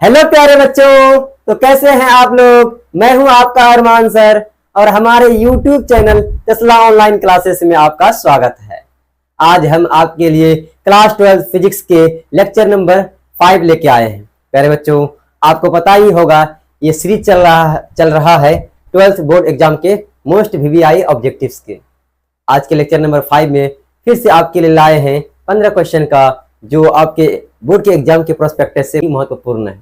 Hello प्यारे बच्चों। तो कैसे हैं आप लोग। मैं हूं आपका अरमान सर और हमारे YouTube channel Tesla online classes में आपका स्वागत है। आज हम आपके लिए क्लास 12 फिजिक्स के लेक्चर नंबर 5 लेके आए हैं। प्यारे बच्चों, आपको पता ही होगा ये सीरीज चल रहा है 12th बोर्ड एग्जाम के मोस्ट VVI ऑब्जेक्टिव्स के। आज के लेक्चर नंबर 5 में फिर से आपके लिए लाए हैं 15 क्वेश्चन का, जो आपके बोर्ड के एग्जाम के प्रोस्पेक्टस से महत्वपूर्ण है।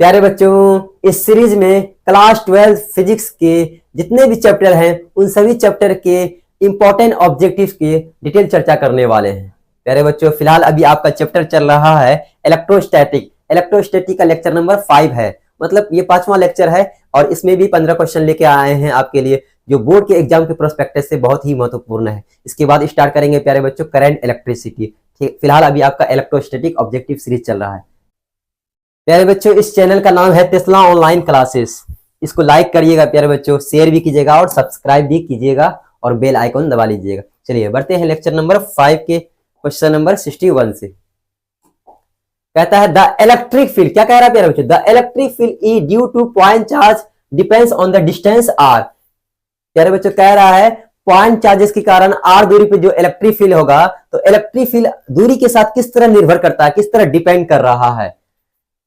प्यारे बच्चों, इस सीरीज में क्लास 12 फिजिक्स के जितने भी चैप्टर हैं उन सभी चैप्टर के इंपॉर्टेंट ऑब्जेक्टिव्स की डिटेल चर्चा करने वाले हैं। प्यारे बच्चों, फिलहाल अभी आपका चैप्टर चल रहा है इलेक्ट्रोस्टैटिक का लेक्चर नंबर 5 है, मतलब ये 5वां लेक्चर है और इसमें भी 15 क्वेश्चन लेके आए हैं आपके लिए, जो बोर्ड के एग्जाम के प्रोस्पेक्टस से बहुत ही महत्वपूर्ण है। इसके बाद स्टार्ट करेंगे प्यारे बच्चों करंट इलेक्ट्रिसिटी। ठीक, फिलहाल अभी आपका इलेक्ट्रोस्टैटिक ऑब्जेक्टिव सीरीज चल रहा है। प्यारे बच्चों, इस चैनल का नाम है टेस्ला ऑनलाइन क्लासेस। इसको लाइक करिएगा प्यारे बच्चों, शेयर भी कीजिएगा और सब्सक्राइब भी कीजिएगा और बेल आइकन दबा लीजिएगा। चलिए बढ़ते हैं लेक्चर नंबर 5 के क्वेश्चन नंबर 61 से। कहता है द इलेक्ट्रिक फील्ड, क्या कह रहा है प्यारे बच्चों, the electric field E due to point charge depends on the distance R. प्यारे बच्चों, कह रहा है पॉइंट चार्जेस के कारण आर दूरी पे जो इलेक्ट्रिक फील्ड होगा, तो इलेक्ट्रिक फील्ड दूरी के साथ किस तरह निर्भर करता है, किस तरह डिपेंड कर रहा है।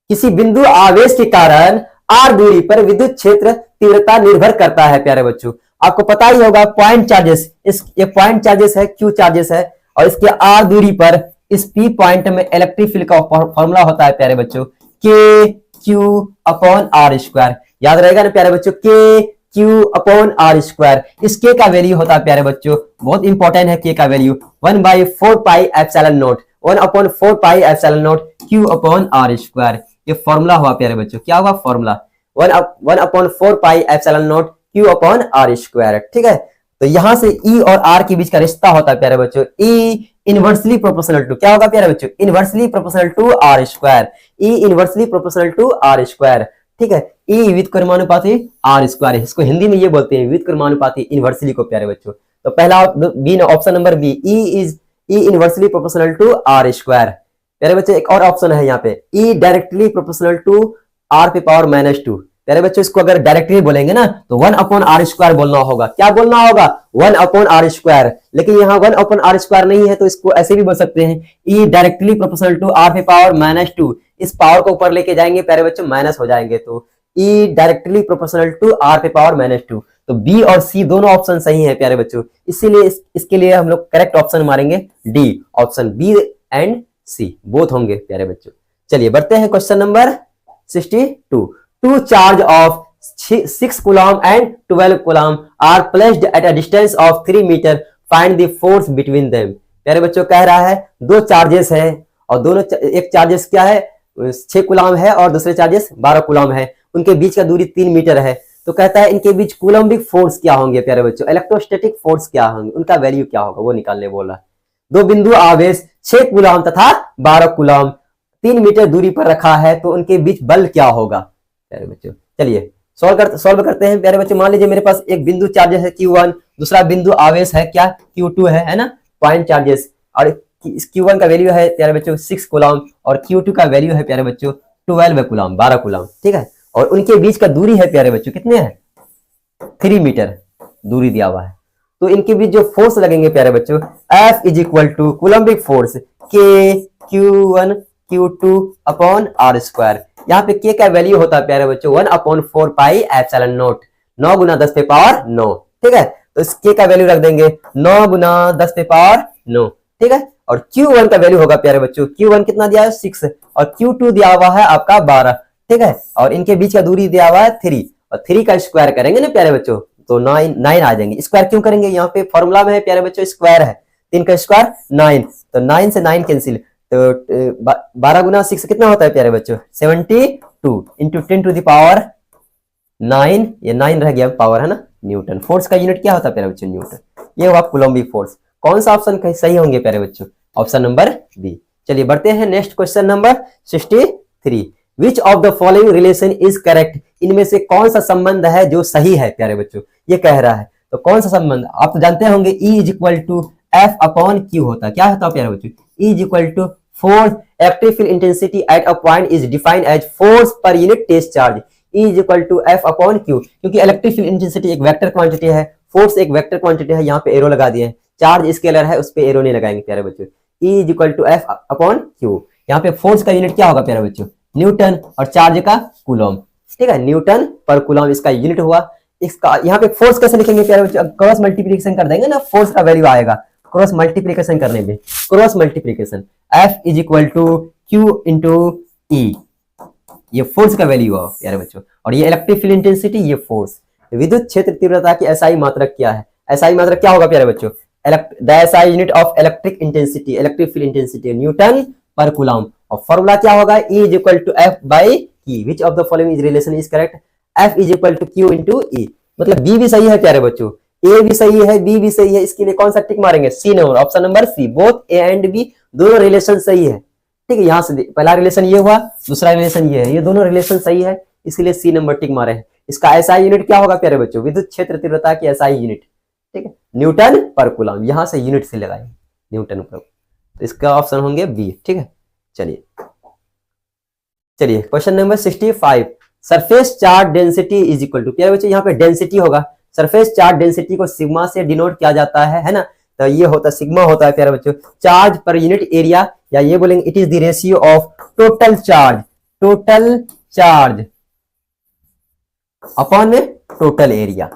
किसी बिंदु आवेश के कारण आर दूरी पर विद्युत क्षेत्र तीव्रता निर्भर करता है। प्यारे बच्चों, आपको पता ही होगा पॉइंट चार्जेस, ये पॉइंट चार्जेस है, क्यू चार्जेस है, और इसके आर दूरी पर इस पी पॉइंट में इलेक्ट्रिक फील्ड का फॉर्मूला होता है प्यारे बच्चों के क्यू अपॉन आर स्क्वायर। याद रहेगा ना प्यारे बच्चों, के क्यू अपॉन आर स्क्वायर। इस के का वैल्यू होता है प्यारे बच्चों, बहुत इंपॉर्टेंट है के का value 1/4 pi epsilon naught, 1/4 pi epsilon naught Q upon R square. ये फॉर्मूला हुआ प्यारे बच्चों, क्या हुआ फॉर्मूला 1/4 pi epsilon naught Q upon R square. ठीक है, तो यहां से ई और आर के बीच का रिश्ता होता है प्यारे बच्चों ई इनवर्सली प्रोपोर्शनल टू, क्या होगा प्यारे बच्चों, inversely proportional to R square, E inversely proportional to R square. ठीक है, ई व्युत्क्रमानुपाती आर स्क्वायर, इसको हिंदी में ये बोलते हैं व्युत्क्रमानुपाती इनवर्सली को प्यारे बच्चों। तो पहला B, option number B, E inversely proportional to R square. प्यारे बच्चों, एक और ऑप्शन है यहाँ पे, E directly proportional to R पे पावर -2। प्यारे बच्चों, इसको अगर डायरेक्टली बोलेंगे ना तो 1/r स्क्वायर बोलना होगा। क्या बोलना होगा, 1/r स्क्वायर। लेकिन यहाँ 1/r स्क्वायर नहीं है तो इसको ऐसे भी बोल सकते हैं, E directly proportional to R पे पावर -2। इस पावर को ऊपर लेके जाएंगे प्यारे बच्चों, माइनस हो जाएंगे, तो E directly proportional to R पे पावर -2। तो बी और सी दोनों ऑप्शन सही है प्यारे बच्चों, इसीलिए इसके लिए हम लोग करेक्ट ऑप्शन मारेंगे D, option B and C both होंगे प्यारे बच्चों। चलिए बढ़ते हैं question number 62। Two charge of 6 coulomb and 12 coulomb are placed at a distance of 3 metre, find the force between them. प्यारे बच्चों, कह रहा है दो चार्जेस है और दोनों, एक चार्जेस क्या है 6 कूलम है और दूसरे चार्जेस 12 कूलम है, उनके बीच का दूरी 3 मीटर है। तो कहता है इनके बीच कूलम्बिक फोर्स क्या होंगे प्यारे बच्चों, इलेक्ट्रोस्टैटिक फोर्स क्या होंगे, उनका वैल्यू क्या होगा वो निकालने बोला है। दो बिंदु आवेश 6 कूलम तथा 12 कूलम 3 मीटर दूरी पर रखा है, तो उनके बीच बल क्या होगा प्यारे बच्चों। चलिए सॉल्व करते हैं प्यारे बच्चों। मान लीजिए मेरे पास एक बिंदु चार्जेस है Q1, दूसरा बिंदु आवेश है क्या Q2 है ना, पॉइंट चार्जेस, और इस Q1 का वैल्यू है प्यारे बच्चों 6 कूलम और Q2 का वैल्यू है प्यारे बच्चों 12 कूलम, 12 कूलम। ठीक है, और उनके बीच का दूरी है प्यारे बच्चों कितने हैं 3 मीटर दूरी दिया हुआ है। तो इनके बीच जो फोर्स लगेंगे प्यारे बच्चों, F is equal to coulombic force के Q1 Q2 upon R square. यहाँ पे के का वैल्यू होता है प्यारे बच्चों 1/4 पाई एप्सिलॉन नॉट, 9 गुना 10 पे पावर 9। ठीक है, तो इस के का वैल्यू रख देंगे 9 गुना 10 पे पावर 9। ठीक है, और Q1 का वैल्यू होगा प्यारे बच्चों, Q1 कितना दिया है 6 और Q2 दिया हुआ है आपका 12। ठीक है, और इनके बीच का दूरी दिया हुआ है 3, और 3 का स्क्वायर करेंगे ना प्यारे बच्चों तो 9 आ जाएंगे। स्क्वायर क्यों करेंगे, यहाँ पे फॉर्मूला में है प्यारे बच्चों स्क्वायर है, 3 का स्क्वायर 9, तो 9 से 9 कैंसिल, तो 12 गुना 6 कितना होता है प्यारे बच्चों 72 इंटू 10 टू द पावर 9, ये 9 रह गया पावर है ना, न्यूटन। फोर्स का यूनिट क्या होता है प्यारे बच्चों न्यूटन। ये हुआ कूलम्बिक फोर्स। कौन सा ऑप्शन सही होंगे प्यारे बच्चों, ऑप्शन नंबर बी। चलिए बढ़ते हैं next question number 63। Which of the following relation is correct, इनमें से कौन सा संबंध है जो सही है प्यारे बच्चों, ये कह रहा है। तो कौन सा संबंध, आप तो जानते होंगे E is equal to F upon Q होता है, क्या होता है प्यारे बच्चों, E is equal to force electric field intensity at a point is defined as force per unit test charge is equal to F upon Q. क्योंकि electric field intensity एक vector quantity है, फोर्स एक vector quantity है, यहाँ पे arrow लगा दिए हैं, चार्ज स्केलर है उस पे एरो नहीं लगाएंगे प्यारे बच्चों। E is equal to F upon Q. यहाँ पे फोर्स का यूनिट क्या होगा प्यारे बच्चों, न्यूटन, और चार्ज का कूलम, ठीक है, न्यूटन पर कूलम इसका यूनिट हुआ। इसका यहाँ पे फोर्स कैसे लिखेंगे प्यारे बच्चों, क्रॉस मल्टीप्लिकेशन कर देंगे ना, फोर्स का वैल्यू आएगा क्रॉस मल्टीप्लिकेशन करने में, cross multiplication F is equal to Q into E, ये फोर्स का वैल्यू है प्यारे बच्चों। और ये इलेक्ट्रिक फील्ड इंटेंसिटी, ये फोर्स। विद्युत क्षेत्र तीव्रता की एसआई मात्रक क्या है, एसआई मात्रक क्या होगा प्यारे बच्चों, the SI unit of electric intensity, electric field intensity newton per coulomb. और फॉर्मूला क्या होगा, E is equal to F by E, which of the following relation is correct, F is equal to Q into E. मतलब B भी सही है प्यारे बच्चों, ए भी सही है, बी भी सही है, इसके लिए कौन सा टिक मारेंगे, C number, option number C, both A and B दोनों रिलेशन सही है, ठीक है। यहाँ से पहला रिलेशन ये हुआ, दूसरा रिलेशन ये है, ये दोनों रिलेशन सही है, इसलिए सी नंबर टिक मारे हैं। इसका एसआई यूनिट क्या होगा प्यारे बच्चों, विद्युत क्षेत्र तीव्रता की एसआई यूनिट, ठीक है, न्यूटन पर कूलम, यहां से यूनिट से लगाएंगे न्यूटन पर, तो इसका ऑप्शन होंगे बी, ठीक है। चलिए question number 65, surface charge density is equal to, प्यारे बच्चों यहाँ पे डेंसिटी होगा, सरफेस चार्ज डेंसिटी को सिग्मा से डिनोट किया जाता है ना, तो ये होता सिग्मा होता है प्यारे बच्चों, चार्ज पर यूनिट एरिया, या ये बोलेंगे it is the ratio of total charge upon total area,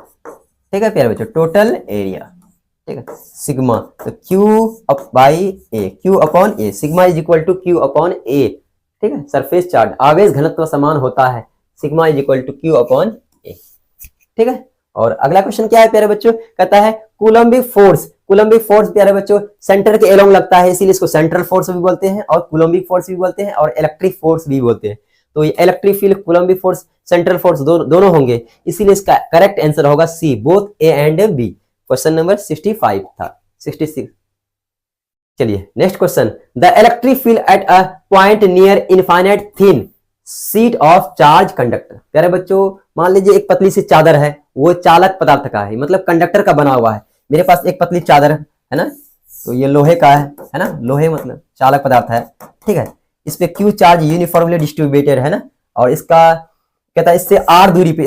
ठीक है प्यारे बच्चों, टोटल एरिया, ठीक है, सिग्मा, तो Q up by A, Q upon A, sigma is equal to Q upon A, ठीक है। सरफेस चार्ज आवेश घनत्व समान होता है, sigma is equal to Q upon A, ठीक है। और अगला क्वेश्चन क्या है प्यारे बच्चों, कहता है कूलम्बिक फोर्स प्यारे बच्चों सेंटर के एलोंग लगता है, इसीलिए इसको सेंट्रल फोर्स भी बोलते हैं, और कूलम्बिक फोर्स भी बोलते हैं, और इलेक्ट्रिक फोर्स भी बोलते हैं। तो ये electric field, coulombic force, central force दोनों होंगे, इसीलिए इसका करेक्ट आंसर होगा C, both A and B. Question number 65 था, 66। चलिए next question, the electric field at a point near infinite thin sheet of charge conductor. प्यारे बच्चों मान लीजिए एक पतली सी चादर है, वो चालक पदार्थ का है, मतलब कंडक्टर का बना हुआ है। मेरे पास एक पतली चादर है ना, तो ये लोहे का है ना, लोहे मतलब चालक पदार्थ है, ठीक है। इस पे क्यू चार्ज यूनिफॉर्मली डिस्ट्रीब्यूटेड है ना, और इसका कहता है इससे आर दूरी पे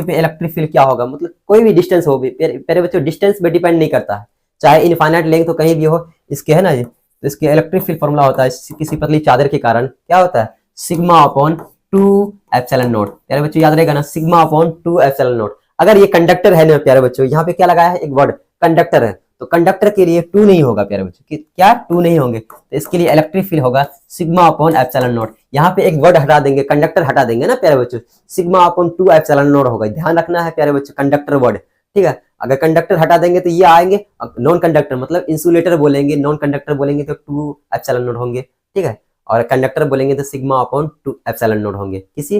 इलेक्ट्रिक फील्ड क्या होगा, मतलब कोई भी डिस्टेंस हो, प्यारे बच्चों डिस्टेंस पे डिपेंड नहीं करता है, चाहे इनफाइनाइट लेंथ तो कहीं भी हो, इसके है ना, तो इसके इलेक्ट्रिक फील्ड फॉर्मूला होता है किसी पतली चादर के कारण क्या होता है, सिग्मा अपॉन 2 एप्सिलॉन नॉट। प्यारे बच्चों याद रहेगा ना, सिग्मा अपॉन 2 एप्सिलॉन नॉट। अगर ये कंडक्टर है ना प्यारे बच्चों, यहाँ पे क्या लगाया है, एक वर्ड कंडक्टर है, तो कंडक्टर के लिए 2 नहीं होगा प्यारे बच्चों, क्या 2 नहीं होंगे, तो इसके लिए इलेक्ट्रिक फील्ड होगा सिग्मा अपॉन एप्सिलॉन नॉट। यहाँ पे एक वर्ड हटा देंगे, कंडक्टर हटा देंगे ना प्यारे बच्चों, सिग्मा अपॉन 2 एप्सिलॉन नॉट होगा। ध्यान रखना है प्यारे बच्चों, कंडक्टर वर्ड, ठीक है। अगर कंडक्टर हटा देंगे तो ये आएंगे नॉन कंडक्टर, मतलब इंसुलेटर बोलेंगे, नॉन कंडक्टर बोलेंगे तो 2 एप्सिलॉन नॉट होंगे, ठीक है। और कंडक्टर बोलेंगे तो सिग्मा अपॉन 2 एप्सिलॉन नॉट होंगे, किसी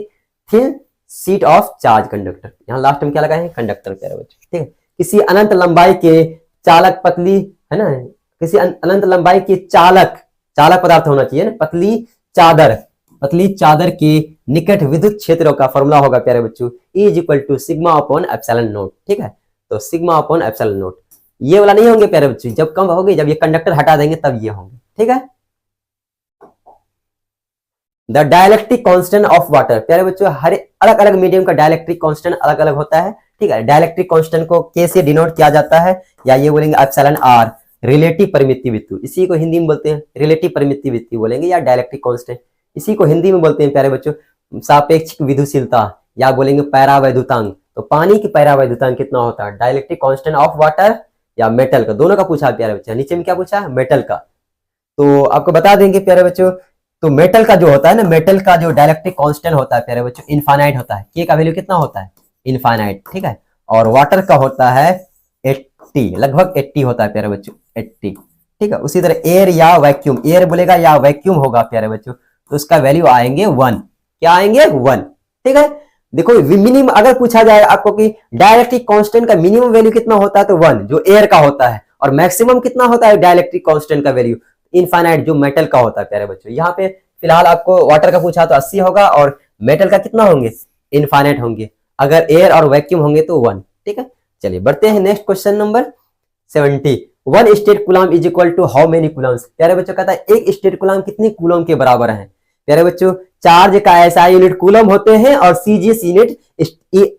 thin sheet of charge conductor. यहाँ लास्ट में क्या लगाए हैं, कंडक्टर प्यारे बच्चों, ठीक है। किसी अनंत लंबाई के चालक पतली है ना, किसी अनंत लंबाई के चालक पदार्थ होना चाहिए ना, पतली चादर के निकट विद्युत क्षेत्रों का फॉर्मूला होगा प्यारे बच्चों, E is equal to sigma upon epsilon naught, ठीक है। तो सिग्मा अपॉन एप्सिलॉन नॉट, ये वाला नहीं होंगे प्यारे बच्चों, जब कम होंगे, जब ये कंडक्टर हटा देंगे तब ये होंगे, ठीक है। The dielectric constant of water, प्यारे बच्चों हर अलग अलग मीडियम का डायलेक्ट्रिक कांस्टेंट अलग अलग होता है, ठीक है। डायलेक्ट्रिक कांस्टेंट को K से डिनोट किया जाता है, या ये बोलेंगे एप्सिलॉन R, रिलेटिव परमिटिविटी, इसी को हिंदी में बोलते हैं रिलेटिव परमिटिविटी बोलेंगे, या डायलेक्ट्रिक कांस्टेंट, इसी को हिंदी में बोलते हैं प्यारे बच्चों सापेक्षिक विद्युशीलता, या बोलेंगे पैरावैद्युतांक। तो पानी की पैरावैद्युतांक कितना होता है, डायलेक्ट्रिक कांस्टेंट ऑफ वाटर या मेटल का, दोनों का पूछा प्यारे बच्चों। नीचे में क्या पूछा है, मेटल का। तो आपको बता देंगे प्यारे बच्चों, तो मेटल का जो होता है ना, मेटल का जो डायलेक्ट्रिक कांस्टेंट होता है प्यारे बच्चों इनफाइनाइट होता है, K का वैल्यू कितना होता है, इनफाइनाइट, ठीक है। और वाटर का होता है 80, लगभग 80 होता है प्यारे बच्चों, 80, ठीक है। उसी तरह एयर या वैक्यूम, एयर बोलेगा या वैक्यूम होगा प्यारे बच्चों, तो उसका वैल्यू आएंगे 1, क्या आएंगे 1, ठीक है। देखो मिनिमम अगर पूछा जाए आपको कि डायलेक्ट्रिक कांस्टेंट का मिनिमम वैल्यू कितना होता है, तो 1 जो एयर का होता है, और मैक्सिमम कितना होता है डायलेक्ट्रिक कांस्टेंट का वैल्यू, इनफाइनाइट जो मेटल का होता है प्यारे बच्चों। यहाँ पे फिलहाल आपको वाटर का पूछा तो 80 होगा, और मेटल का कितना होंगे, इनफाइनाइट होंगे। अगर एयर और वैक्यूम होंगे तो 1, ठीक है। चलिए बढ़ते हैं next question number 70, one statcoulomb is equal to how many coulombs. प्यारे बच्चों कहता है एक स्टेट कूलम कितने कूलम के बराबर है। प्यारे बच्चों चार्ज का एसआई यूनिट कूलम होते हैं और सीजीएस यूनिट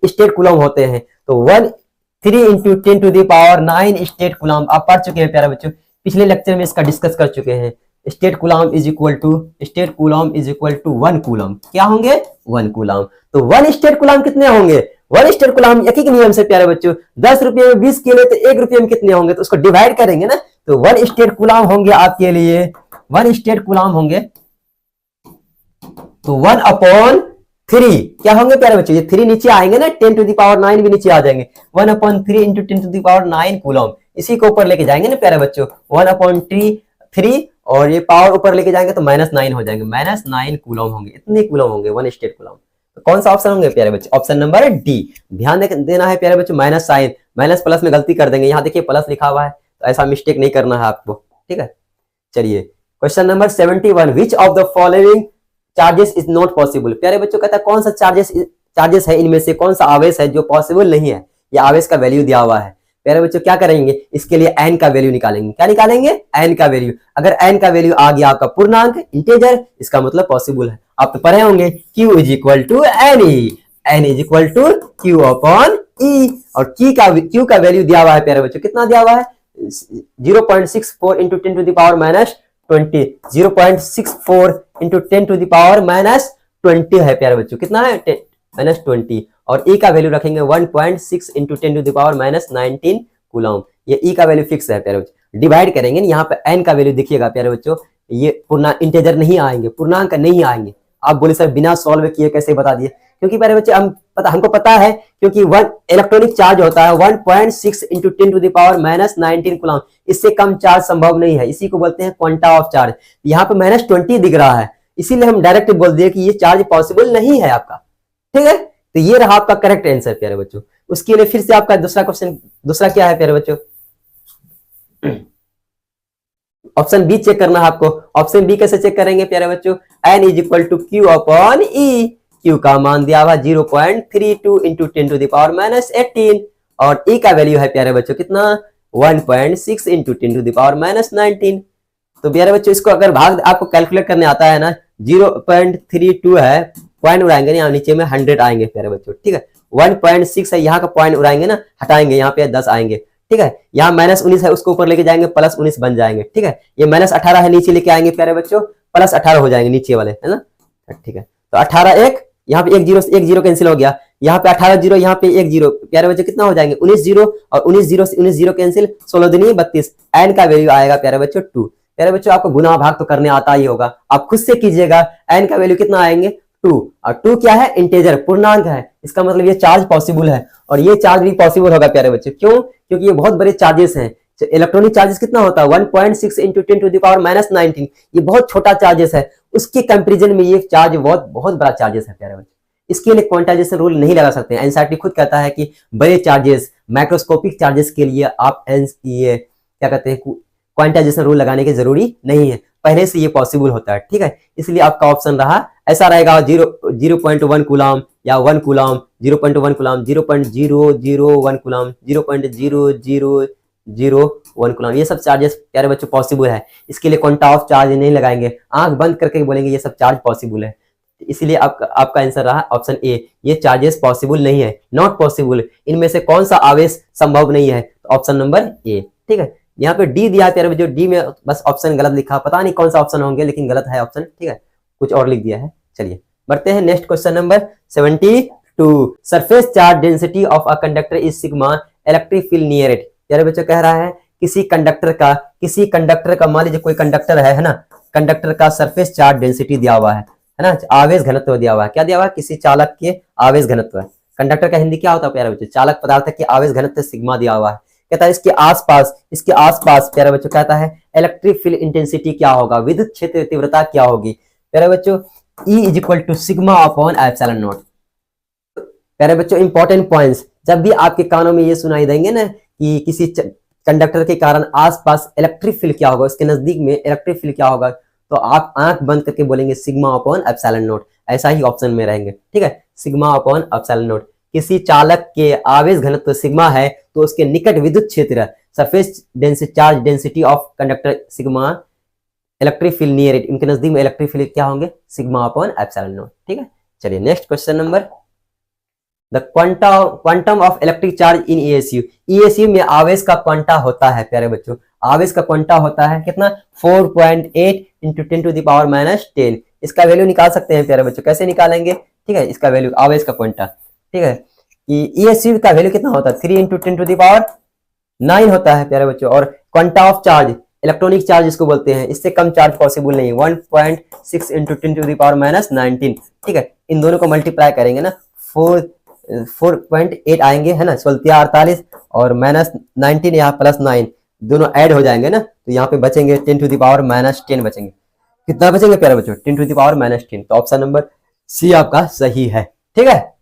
स्टेट कूलम होते हैं। तो 3 इंटू 10⁹ स्टेट कूलम आप पढ़ चुके हैं प्यारे बच्चों, पिछले लेक्चर में इसका डिस्कस कर चुके हैं। Statcoulomb is equal to 1 coulomb. क्या होंगे 1 कूलम। तो 1 स्टेट कूलम कितने होंगे 1 स्टेट कूलम एक ही नियम से प्यारे बच्चों 10 रुपये में 20 के लिए तो 1 रुपये में कितने होंगे, तो उसको डिवाइड करेंगे ना। तो 1 स्टेट कूलम होंगे आपके लिए 1 स्टेट कूलम होंगे तो 1/3 क्या होंगे प्यारे बच्चों, ये 3 नीचे आएंगे ना 10⁹ भी नीचे आ जाएंगे। 1/3 इंटू 10⁹ कूलम, इसी को ऊपर लेके जाएंगे ना प्यारे बच्चों 1/3 और ये पावर ऊपर लेके जाएंगे तो -9 हो जाएंगे, -9 कूलम होंगे। इतने कूलम होंगे 1 स्टेट कूलम। तो कौन सा ऑप्शन होंगे प्यारे बच्चों, ऑप्शन नंबर डी। ध्यान देना है प्यारे बच्चों माइनस साइन, माइनस प्लस में गलती कर देंगे, यहाँ देखिए प्लस लिखा हुआ है तो ऐसा मिस्टेक नहीं करना है आपको, ठीक है। चलिए question number 71, which of the following charges is not possible. प्यारे बच्चों कहता है कौन सा चार्जेस है इनमें से कौन सा आवेश है जो पॉसिबल नहीं है। ये आवेश का वैल्यू दिया हुआ है। प्यारे बच्चों क्या करेंगे, इसके लिए एन का वैल्यू निकालेंगे। क्या निकालेंगे, एन का वैल्यू। अगर एन का वैल्यू आ गया आपका पूर्णांक इंटीजर, इसका मतलब पॉसिबल है। आप तो पढ़े होंगे Q is equal to N E, N is equal to Q upon E. और Q का वैल्यू दिया हुआ है प्यारे बच्चों, कितना दिया हुआ है 0.64 इंटू 10⁻20, 0.64 इंटू 10⁻20 है प्यारे बच्चों, कितना है -20। और E का वैल्यू रखेंगे 1.6 इंटू 10⁻19 कूलम। ये E का वैल्यू फिक्स है प्यारे बच्चों। डिवाइड करेंगे यहाँ पे N का वैल्यू देखिएगा प्यारे बच्चों, ये पूर्णांक इंटीजर नहीं आएंगे, पूर्णांक नहीं आएंगे। आप बोले सर बिना सॉल्व किए कैसे बता दिए, क्योंकि प्यारे बच्चे हमको पता है क्योंकि 1 इलेक्ट्रॉनिक चार्ज होता है 1.6 इंटू 10⁻19 कूलम, इससे कम चार्ज संभव नहीं है, इसी को बोलते हैं क्वांटा ऑफ चार्ज। यहाँ पे -20 दिख रहा है, इसीलिए हम डायरेक्ट बोल दिए कि ये चार्ज पॉसिबल नहीं है आपका, ठीक है। तो ये रहा आपका करेक्ट आंसर प्यारे बच्चों। उसके लिए फिर से आपका दूसरा क्वेश्चन, दूसरा क्या है प्यारे बच्चों, ऑप्शन बी चेक करना है आपको। ऑप्शन बी कैसे चेक करेंगे प्यारे बच्चों, N is equal to Q upon E. Q का मान दिया हुआ 0.32 इंटू 10⁻18 और ई का वैल्यू है प्यारे बच्चों कितना 1.6 इंटू 10⁻19। तो प्यारे बच्चों इसको अगर भाग आपको कैलकुलेट करने आता है ना, 0.32 है, पॉइंट उड़ाएंगे ना, यहाँ नीचे में 100 आएंगे प्यारे बच्चों, ठीक है। 1.6 है, यहाँ का पॉइंट उड़ाएंगे ना, हटाएंगे, यहाँ पे 10 आएंगे, ठीक है। यहाँ -19 है, उसको ऊपर लेके जाएंगे +19 बन जाएंगे, ठीक है। ये -18 है, नीचे लेके आएंगे प्यारे बच्चों +18 हो जाएंगे नीचे वाले, है ना, ठीक है। तो 18 1, यहाँ पे 1 0 कैंसिल हो गया, यहाँ पे 18 0, यहाँ पे 1 0, प्यारे बच्चों कितना हो जाएंगे 19 0 और 19 0 से 19 0 कैंसिल, 16 दूनी 32। एन का वैल्यू आएगा प्यारे बच्चों 2। प्यारे बच्चों आपको गुना भाग तो करने आता ही होगा, आप खुद से कीजिएगा। एन का वैल्यू कितना आएंगे 2, और 2 क्या है इंटीजर, पूर्णांक है, इसका मतलब ये चार्ज पॉसिबल है और ये चार्ज भी पॉसिबल होगा प्यारे बच्चों। क्यों, क्योंकि ये बहुत बड़े चार्जेस हैं। इलेक्ट्रॉनिक चार्जेस कितना होता है 1.6 इंटू 10⁻19, ये बहुत छोटा चार्जेस है, उसके कंपेरिजन में ये चार्ज बहुत बड़ा चार्जेस है प्यारे बच्चों। इसके लिए क्वांटाइजेशन रूल नहीं लगा सकते। एनसीईआरटी खुद कहता है कि बड़े चार्जेस, माइक्रोस्कोपिक चार्जेस के लिए आप ये क्या कहते हैं क्वांटाइजेशन रूल लगाने की जरूरी नहीं है, पहले से ये पॉसिबल होता है, ठीक है। इसलिए आपका ऑप्शन रहा ऐसा रहेगा 0.1 कूलम या 1 कूलम, 0.1 कूलम, 0.001 कूलम, 0.0001 कूलम। ये सब चार्जेस प्यारे बच्चों पॉसिबल है, इसके लिए क्वांटा ऑफ चार्ज नहीं लगाएंगे, आंख बंद करके बोलेंगे ये सब चार्ज पॉसिबल है। इसलिए आपका आंसर रहा ऑप्शन ए, ये चार्जेस पॉसिबल नहीं है, नॉट पॉसिबल। इनमें से कौन सा आवेश संभव नहीं है, तो ऑप्शन नंबर ए, ठीक है। यहाँ पे डी दिया प्यारे बच्चों, डी में बस ऑप्शन गलत लिखा, पता नहीं कौन सा ऑप्शन होंगे लेकिन गलत है ऑप्शन, ठीक है, कुछ और लिख दिया है। चलिए बढ़ते हैं next question number 72, surface charge density of a conductor is sigma, electric field near it. प्यारे बच्चों कह रहा है किसी कंडक्टर का मान लीजिए कोई कंडक्टर है ना, कंडक्टर का सरफेस चार्ज डेंसिटी दिया हुआ है ना, आवेश घनत्व दिया हुआ है। क्या दिया हुआ है, किसी चालक के आवेश घनत्व। कंडक्टर का हिंदी क्या होता है प्यारे बच्चों, चालक पदार्थ के आवेश घनत्व सिग्मा दिया हुआ है। कहता है इसके आसपास प्यारे बच्चों कहता है इलेक्ट्रिक फील्ड इंटेंसिटी क्या होगा, विद्युत क्षेत्र तीव्रता क्या होगी। प्यारे बच्चों E is equal to sigma upon epsilon naught. प्यारे बच्चों इंपॉर्टेंट पॉइंट्स, जब भी आपके कानों में ये सुनाई देंगे ना कि किसी कंडक्टर के कारण आसपास इलेक्ट्रिक फील्ड क्या होगा, उसके नजदीक में इलेक्ट्रिक फील्ड क्या होगा, तो आप आंख बंद करके बोलेंगे सिग्मा अपॉन एप्सिलॉन नॉट, ऐसा ही ऑप्शन में रहेंगे, ठीक है, सिग्मा अपॉन एप्सिलॉन नॉट। किसी चालक के आवेश घनत्व सिग्मा है तो उसके निकट विद्युत क्षेत्र surface density charge density of conductor sigma, electric field near it, इनके नजदीक में इलेक्ट्रिक फील्ड क्या होंगे, सिग्मा अपॉन एप्सिलॉन नॉट। ठीक है, चलिए next question number, the quantum of electric charge in ESU। ESU में आवेश का क्वांटा होता है प्यारे बच्चों, आवेश का क्वांटा होता है कितना, 4.8 into 10 to the power minus 10। इसका वैल्यू निकाल सकते हैं प्यारे बच्चों, कैसे निकालेंगे, ठीक है, इसका वैल्यू आवेश का क्वांटा, ठीक है, ESU का वैल्यू कितना होता है, 3 इंटू 10 टू द पावर 9 होता है प्यारे बच्चों। और quanta of charge, electronic charge इसको बोलते हैं, इससे कम चार्ज पॉसिबल नहीं, 1.6 into 10 to the power minus 19। ठीक है, इन दोनों को मल्टीप्लाई करेंगे ना, 4.8 आएंगे है ना, 48 और माइनस 19 यहाँ प्लस 9, दोनों ऐड हो जाएंगे ना, तो यहाँ पे बचेंगे 10 टू द पावर माइनस 10 बचेंगे। कितना बचेंगे प्यारे बच्चों, 10 टू द पावर माइनस 10। तो ऑप्शन नंबर सी आपका सही है। ठीक है,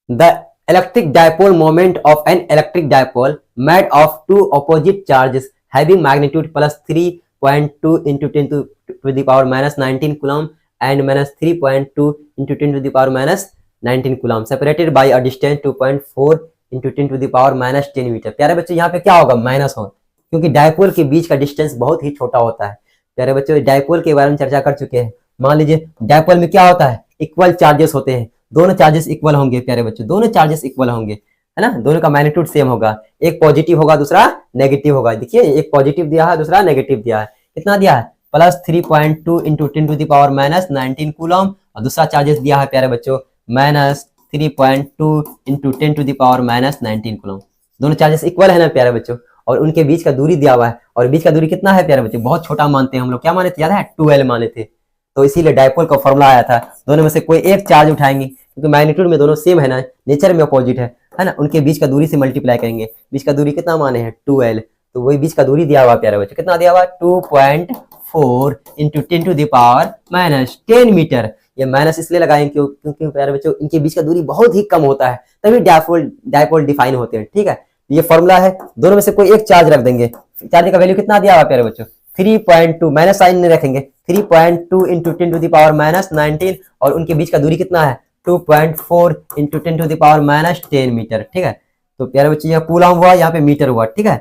the electric dipole moment of an electric dipole made of two opposite charges having magnitude plus 3.2 into 10 to the power minus 19 coulomb and minus 3.2 into 10 to the power minus 19 coulomb separated by a distance 2.4 into 10 to the power minus 10 metre. प्यारे बच्चों यहाँ पे क्या होगा, minus हो, क्योंकि dipole के बीच का डिस्टेंस बहुत ही छोटा होता है। प्यारे बच्चों डायपोल के बारे में चर्चा कर चुके हैं। मान लीजिए डायपोल में क्या होता है, इक्वल चार्जेस होते हैं, दोनों चार्जेस इक्वल होंगे प्यारे बच्चों, दोनों चार्जेस इक्वल होंगे, है ना, दोनों का मैग्नीट्यूड सेम होगा, एक पॉजिटिव होगा दूसरा नेगेटिव होगा। देखिए एक पॉजिटिव दिया है दूसरा नेगेटिव दिया है, कितना दिया है, plus 3.2 into 10 to the power minus 19 coulomb, और दूसरा चार्जेस दिया है प्यारे बच्चों minus 3.2 into 10 to the power minus 19 coulomb. दोनों चार्जेस इक्वल है ना प्यारे बच्चों, और उनके बीच का दूरी दिया हुआ है, और बीच का दूरी कितना है प्यारे बच्चों, बहुत छोटा मानते हैं हम लोग, क्या माने थे, याद है 12 माने थे, तो इसीलिए डायपोल का फॉर्मूला आया था, दोनों में से कोई एक चार्ज उठाएंगे, क्योंकि मैग्नीट्यूड में दोनों सेम है ना, नेचर में अपोजिट है ना, उनके बीच का दूरी से मल्टीप्लाई करेंगे, बीच का दूरी कितना माने हैं 12, तो वही बीच का दूरी दिया हुआ प्यारे बच्चों, कितना दिया हुआ 2.4 into 10 to the power minus 10 metre. ये माइनस इसलिए लगाएंगे क्योंकि प्यारे बच्चों इनके बीच का दूरी बहुत ही कम होता है, तभी डायपोल डिफाइन होते हैं। ठीक है, ये फॉर्मूला है, दोनों में से कोई एक चार्ज रख देंगे, चार्ज का वैल्यू कितना दिया हुआ प्यारे बच्चों 3.2, माइनस साइन नहीं रखेंगे, 3.2 into 10 to the power minus 19, और उनके बीच का दूरी कितना है 2.4 into 10 to the power minus 10 metre. ठीक है, तो प्यारे बच्चे यहाँ कूलम हुआ, यहाँ पे मीटर हुआ। ठीक है,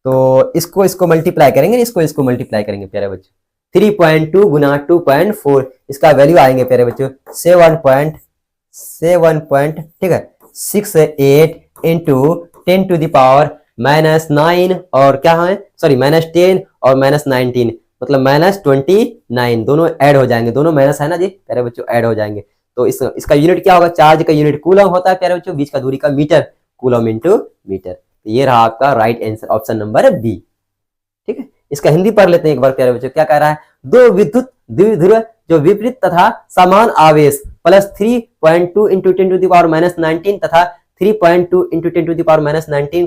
तो इसको मल्टीप्लाई करेंगे, इसको मल्टीप्लाई करेंगे प्यारे बच्चों, 3.2 गुना 2.4, इसका वैल्यू आएंगे प्यारे बच्चों 7. ठीक है 68 into 10 to the power minus 9, और क्या है सॉरी माइनस 10 और माइनस 19, मतलब माइनस 29, दोनों ऐड हो जाएंगे, दोनों माइनस है ना जी प्यारे बच्चों, ऐड हो जाएंगे। तो इसका यूनिट क्या होगा, चार्ज का यूनिट कूलम होता है प्यारे बच्चों, बीच का दूरी का मीटर, कूलम इंटू मीटर। तो ये रहा आपका right answer, option number B. ठीक है, इसका हिंदी पढ़ लेते हैं एक बार प्यारे बच्चों, क्या कह रहा है, दो विद्युत द्विध्रुव जो विपरीत तथा समान आवेश plus 3.2 into 10 to the power minus 19 तथा 3.2 into 10 to the power minus 19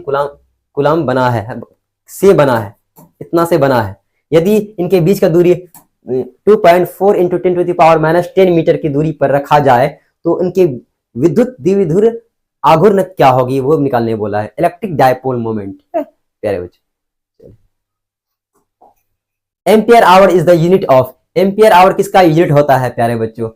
coulomb बना है, से बना है, इतना से बना है। यदि इनके बीच का दूरी 2.4 into 10 to the power minus 10 metre की दूरी पर रखा जाए, तो इनके विद्युत द्विध्रुव आघूर्ण क्या होगी, वो निकालने बोला है, इलेक्ट्रिक डायपोल मोमेंट। प्यारे बच्चों, ampere hour is the unit of, ampere hour किसका यूनिट होता है प्यारे बच्चों,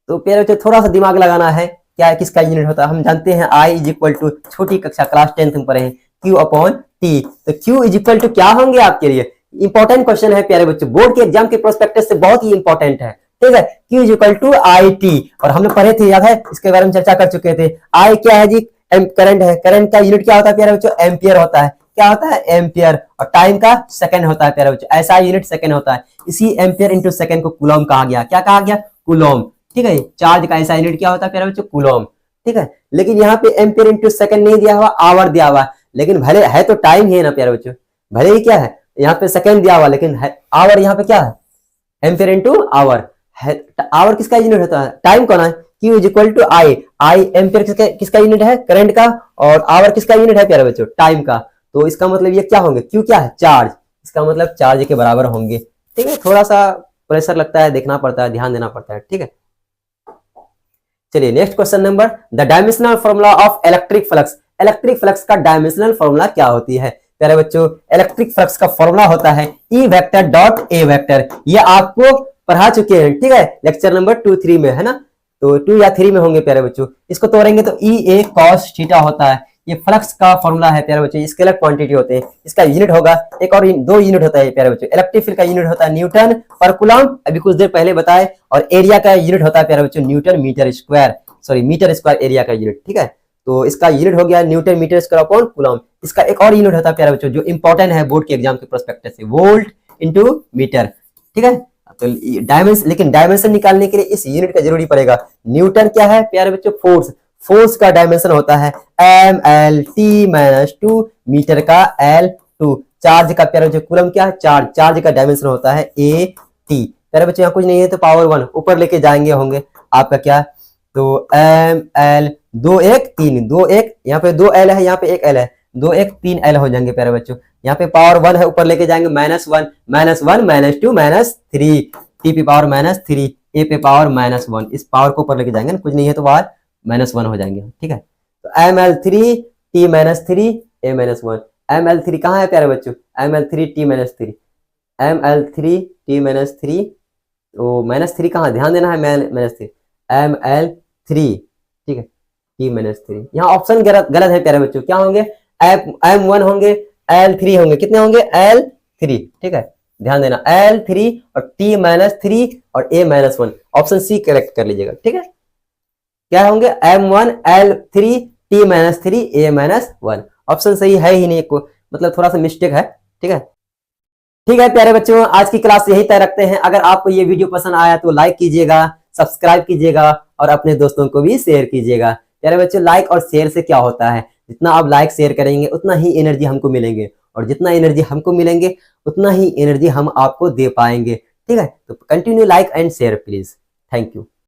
तो प्यारे बच्चों थोड़ा सा दिमाग लगाना है, क्या है किसका यूनिट होता है, हम जानते हैं I इज इक्वल टू, छोटी कक्षा क्लास 10th में पढ़े हैं, Q अपॉन T, तो Q इज इक्वल टू क्या होंगे आपके लिए, इंपॉर्टेंट क्वेश्चन है प्यारे बच्चों, बोर्ड के एग्जाम के प्रोस्पेक्टस से बहुत ही इंपॉर्टेंट है। ठीक है, Q is equal to IT, और हमने पढ़े थे, याद है, इसके बारे में चर्चा कर चुके थे। I क्या है जी, करंट है, करंट का यूनिट क्या होता है प्यारे बच्चों, एम्पियर होता है, क्या होता है एम्पियर, और टाइम का सेकंड होता है प्यारे बच्चों, ऐसा यूनिट सेकंड होता है, इसी एम्पियर इंटू सेकंड को कूलम कहा गया, क्या कहा गया, कूलम। ठीक है, चार्ज का ऐसा यूनिट क्या होता है प्यारे बच्चों, कूलम। ठीक है, लेकिन यहाँ पे एम्पियर इंटू सेकंड नहीं दिया हुआ, आवर दिया हुआ, लेकिन भले है तो टाइम ही है ना प्यारे बच्चों, भले ही क्या है यहाँ पे सेकंड दिया हुआ, लेकिन आवर यहाँ पे क्या है, एम्पियर इंटू आवर है, आवर किसका यूनिट होता है, टाइम कौन है, Q is equal to I ampere किसका यूनिट है, करंट का, और आवर किसका यूनिट है प्यारे बच्चों, टाइम का। तो इसका मतलब ये क्या होंगे, Q क्या है, चार्ज, इसका मतलब चार्ज के बराबर होंगे। ठीक है, थोड़ा सा प्रेशर लगता है, देखना पड़ता है, ध्यान देना पड़ता है। ठीक है, चलिए next question number, the dimensional formula of electric flux, electric flux का डायमेंशनल फॉर्मूला क्या होती है प्यारे बच्चों, इलेक्ट्रिक फ्लक्स का फॉर्मूला होता है E vector dot A vector, ये आपको पढ़ा चुके हैं। ठीक है, लेक्चर नंबर 2-3 में है ना, तो 2 या 3 में होंगे प्यारे बच्चों। इसको तोड़ेंगे तो E A cos थीटा होता है, ये फ्लक्स का फॉर्मूला है प्यारे बच्चों, स्केलर क्वांटिटी होते हैं, इसका यूनिट होगा एक और दो यूनिट होता है प्यारे बच्चों। इलेक्ट्रिक फील्ड का यूनिट होता है न्यूटन पर कूलम्ब, अभी कुछ देर पहले बताए, और एरिया का यूनिट होता है प्यारे बच्चों newton metre square, sorry metre square area का यूनिट, ठीक है। तो इसका यूनिट हो गया newton metre square upon coulomb. इसका एक और यूनिट होता है प्यारे बच्चों जो इंपॉर्टेंट है बोर्ड के एग्जाम के प्रोस्पेक्टस से, वोल्ट इंटू मीटर, ठीक है। तो डायमेंशन, लेकिन डायमेंशन निकालने के लिए इस यूनिट का जरूरी पड़ेगा। न्यूटन क्या है प्यारे बच्चों, फोर्स, फोर्स का डायमेंशन होता है mL-T-2, मीटर का L2, चार्ज का प्यारे बच्चों कूलम्ब क्या है, चार्ज, चार्ज का डायमेंशन होता है AT। प्यारे बच्चों यहाँ कुछ नहीं है तो पावर 1 ऊपर लेके जाएंगे होंगे आपका क्या, तो mL 2 1 3 2 1, यहाँ पे 2 L है, यहाँ पे 1 L है, 2 1 3 L हो जाएंगे प्यारे बच्चों। यहाँ पे पावर 1 है, ऊपर लेके जाएंगे -1 -1 -2 -3, T पे पावर -3, A पे पावर -1, इस पावर को ऊपर लेके जाएंगे, कुछ नहीं है तो बाहर -1 हो जाएंगे, ठीक है। तो mL3 T-3 A-1, mL3 कहाँ है प्यारे बच्चों, mL3 T-3, mL3 T-3, तो -3 कहाँ, ध्यान देना है, -3 mL3, ठीक है, T-3। यहाँ ऑप्शन गलत है प्यारे बच्चों, क्या होंगे, M1 होंगे, L3 होंगे, कितने होंगे, L3, ठीक है, ध्यान देना, L3 और T-3 और A-1, ऑप्शन सी करेक्ट कर लीजिएगा, ठीक है। क्या होंगे, M1 L3 T-3 A-1, option सही है ही नहीं, को मतलब थोड़ा सा मिस्टेक है, ठीक है। ठीक है प्यारे बच्चों, आज की क्लास यही तय रखते हैं। अगर आपको ये वीडियो पसंद आया तो लाइक कीजिएगा, सब्सक्राइब कीजिएगा और अपने दोस्तों को भी शेयर कीजिएगा। प्यारे बच्चों, लाइक और शेयर से क्या होता है, जितना आप लाइक शेयर करेंगे उतना ही एनर्जी हमको मिलेंगे, और जितना एनर्जी हमको मिलेंगे उतना ही एनर्जी हम आपको दे पाएंगे, ठीक है। तो continue like and share please, thank you.